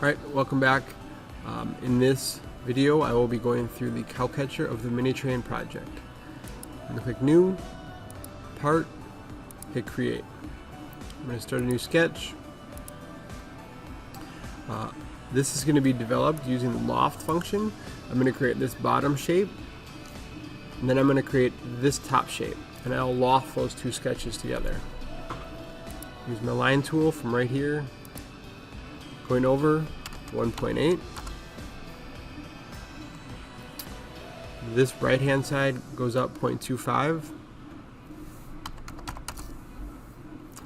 Alright, welcome back. In this video I will be going through the cow catcher of the mini train project. I'm going to click New, Part, hit Create. I'm going to start a new sketch. This is going to be developed using the loft function. I'm going to create this bottom shape, and then I'm going to create this top shape, and I'll loft those two sketches together. Use my line tool from right here, going over 1.8. This right hand side goes up 0.25.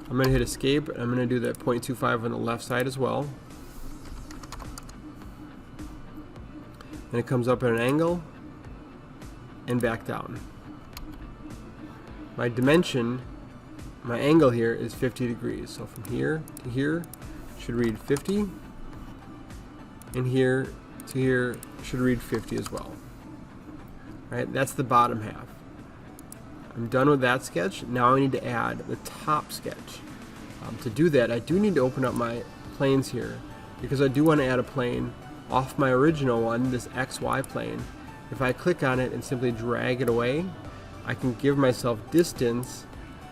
I'm going to hit escape, and I'm going to do that 0.25 on the left side as well. And it comes up at an angle and back down. My dimension, my angle here is 50 degrees. So from here to here should read 50, and here to here should read 50 as well. Right? That's the bottom half. I'm done with that sketch. Now I need to add the top sketch. To do that, I do need to open up my planes here, because I do want to add a plane off my original one, this XY plane. If I click on it and simply drag it away, I can give myself distance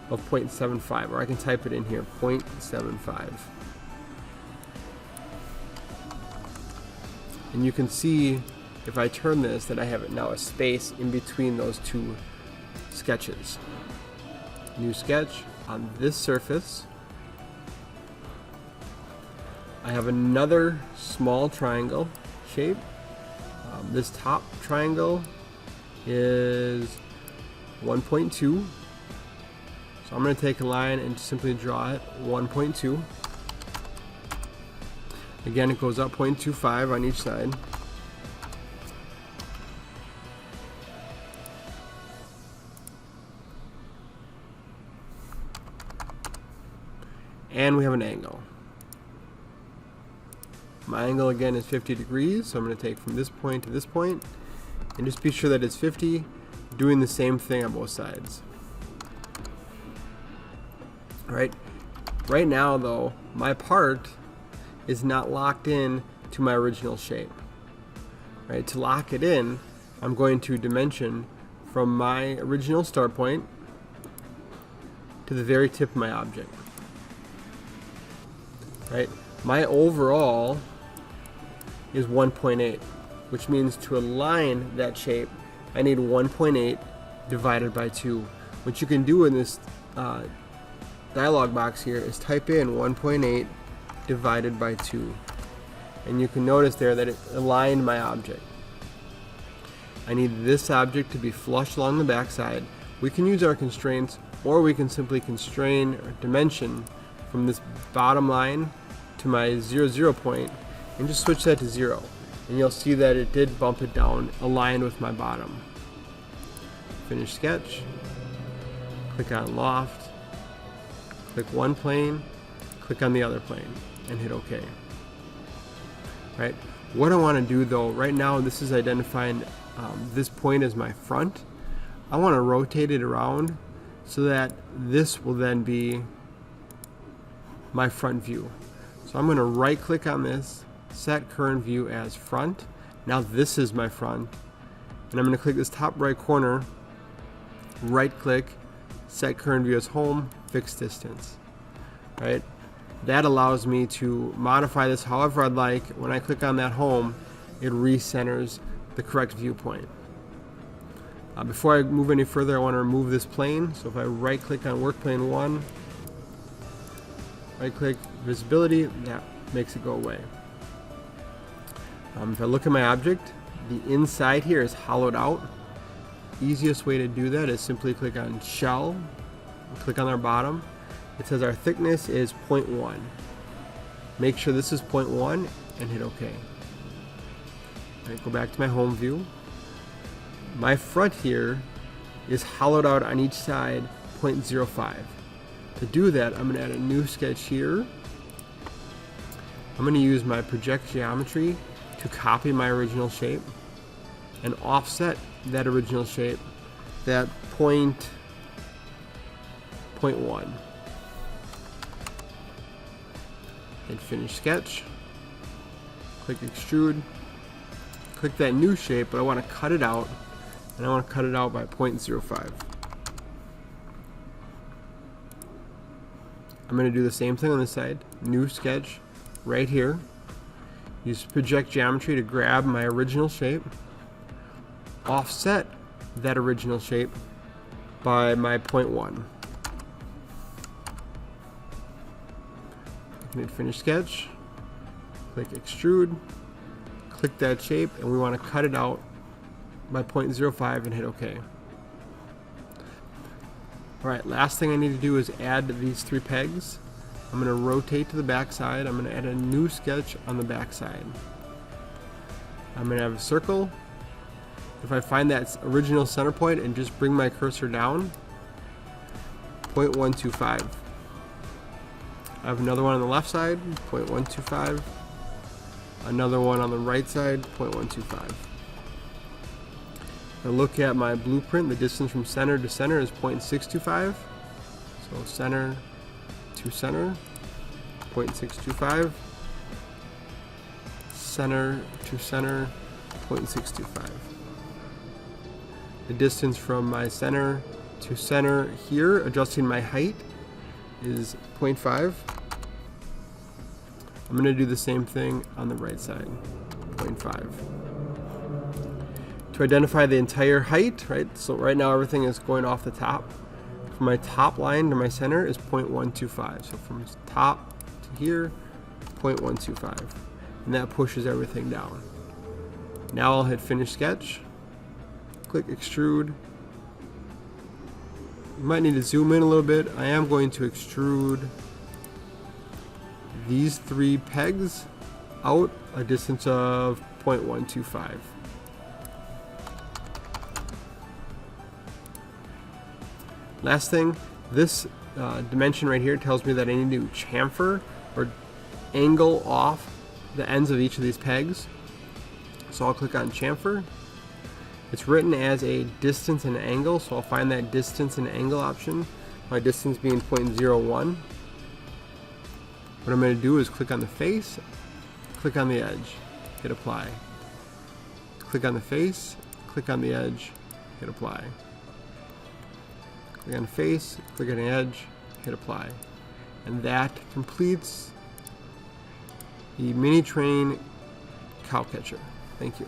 of 0.75, or I can type it in here, 0.75. And you can see, if I turn this, that I have now a space in between those two sketches. New sketch on this surface. I have another small triangle shape. This top triangle is 1.2. So I'm going to take a line and simply draw it 1.2. Again, it goes up 0.25 on each side. And we have an angle. My angle again is 50 degrees, so I'm going to take from this point to this point, and just be sure that it's 50, doing the same thing on both sides. Right now though, my part is not locked in to my original shape. Right? To lock it in, I'm going to dimension from my original start point to the very tip of my object. Right? My overall is 1.8, which means to align that shape, I need 1.8 divided by 2. What you can do in this dialog box here is type in 1.8 divided by 2. And you can notice there that it aligned my object. I need this object to be flush along the back side. We can use our constraints, or we can simply constrain or dimension from this bottom line to my 0, 0 point, and just switch that to 0, and you'll see that it did bump it down, aligned with my bottom. Finish sketch, click on loft, click one plane, click on the other plane, and hit OK. Right? What I want to do though, right now this is identifying this point as my front. I want to rotate it around so that this will then be my front view. So I'm going to right click on this, set current view as front. Now this is my front, and I'm going to click this top right corner, right click, set current view as home, fixed distance. Right? That allows me to modify this however I'd like. When I click on that home, it recenters the correct viewpoint. Before I move any further, I want to remove this plane. So if I right click on work plane 1, right click visibility, that makes it go away. If I look at my object, the inside here is hollowed out. Easiest way to do that is simply click on shell, click on our bottom. It says our thickness is 0.1. Make sure this is 0.1 and hit OK. Right, go back to my home view. My front here is hollowed out on each side 0.05. To do that, I'm going to add a new sketch here. I'm going to use my project geometry to copy my original shape and offset that original shape, that 0.1. Hit finish sketch. click extrude, click that new shape, but I want to cut it out, and I want to cut it out by 0.05. I'm going to do the same thing on this side, new sketch, right here. Use project geometry to grab my original shape, offset that original shape by my 0.1. Hit finish sketch, click extrude, click that shape, and we want to cut it out by 0.05 and hit OK. Alright, last thing I need to do is add these 3 pegs. I'm going to rotate to the back side. I'm going to add a new sketch on the back side. I'm going to have a circle. If I find that original center point and just bring my cursor down, 0.125. I have another one on the left side, 0.125. Another one on the right side, 0.125. Now look at my blueprint. The distance from center to center is 0.625. So center to center, 0.625. Center to center, 0.625. The distance from my center to center here, adjusting my height, is 0.5. I'm going to do the same thing on the right side, 0.5. To identify the entire height, right? So right now everything is going off the top. From my top line to my center is 0.125. So from top to here, 0.125. And that pushes everything down. Now I'll hit finish sketch, click extrude. You might need to zoom in a little bit. I am going to extrude these 3 pegs out a distance of 0.125. Last thing, this dimension right here tells me that I need to chamfer or angle off the ends of each of these pegs. So I'll click on chamfer. It's written as a distance and angle, so I'll find that distance and angle option, my distance being 0.01. What I'm going to do is click on the face, click on the edge, hit apply. Click on the face, click on the edge, hit apply. Click on the face, click on the edge, hit apply. And that completes the mini train cow catcher. Thank you.